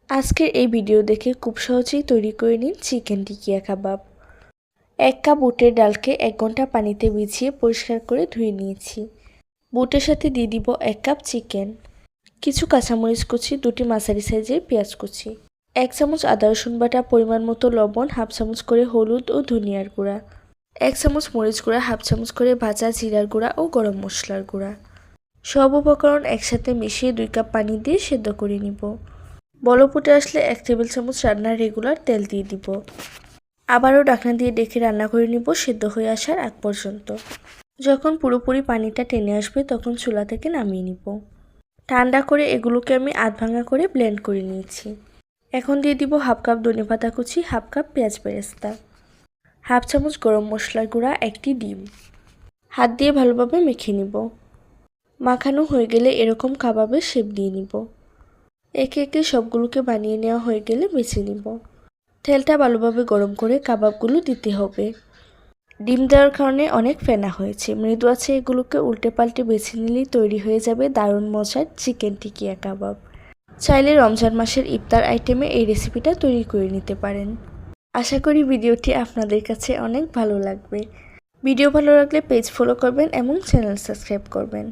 আজকের এই ভিডিও দেখে খুব সহজেই তৈরি করে নিন চিকেন টিকিয়া কাবাব। 1 কাপ বুটের ডালকে 1 ঘন্টা পানিতে ভিজিয়ে পরিষ্কার করে ধুয়ে নিয়েছি। বুটের সাথে দিয়ে দিব 1 কাপ চিকেন, কিছু কাঁচামরিচ কুচি, 2টি মাঝারি সাইজের পেঁয়াজ কুচি, 1 চামচ আদা রসুন বাটা, পরিমাণ মতো লবণ, হাফ চামচ করে হলুদ ও ধনিয়ার গুঁড়া, 1 চামচ মরিচ গুঁড়া, হাফ চামচ করে ভাজা জিরার গুঁড়া ও গরম মশলার গুঁড়া। সব উপকরণ একসাথে মিশিয়ে 2 কাপ পানি দিয়ে সেদ্ধ করে নিব। বলক ফুটে আসলে 1 টেবিল চামচ রান্নার রেগুলার তেল দিয়ে দিব। আবারও ঢাকনা দিয়ে ঢেকে রান্না করে নিব সেদ্ধ হয়ে আসার আগ পর্যন্ত। যখন পুরোপুরি পানিটা টেনে আসবে তখন চুলা থেকে নামিয়ে নিব। ঠান্ডা করে এগুলোকে আমি আধ ভাঙা করে ব্লেন্ড করে নিয়েছি। এখন দিয়ে দিব হাফ কাপ ধনেপাতা কুচি, হাফ কাপ পেঁয়াজ বেরেস্তা, হাফ চামচ গরম মশলার গুঁড়া, 1টি ডিম। হাত দিয়ে ভালোভাবে মেখে নিব। মাখানো হয়ে গেলে এরকম কাবাবের শেপ দিয়ে নিব। একে একে সবগুলোকে বানিয়ে নেওয়া হয়ে গেলে বেছে নিব। তেলটা ভালোভাবে গরম করে কাবাবগুলো দিতে হবে। ডিম দেওয়ার কারণে অনেক ফেনা হয়েছে, মৃদু আছে এগুলোকে উল্টে পাল্টে বেছে নিলেই তৈরি হয়ে যাবে দারুণ মজার চিকেন টিকিয়া কাবাব। চাইলে রমজান মাসের ইফতার আইটেমে এই রেসিপিটা তৈরি করে নিতে পারেন। আশা করি ভিডিওটি আপনাদের কাছে অনেক ভালো লাগবে। ভিডিও ভালো লাগলে পেজ ফলো করবেন এবং চ্যানেল সাবস্ক্রাইব করবেন।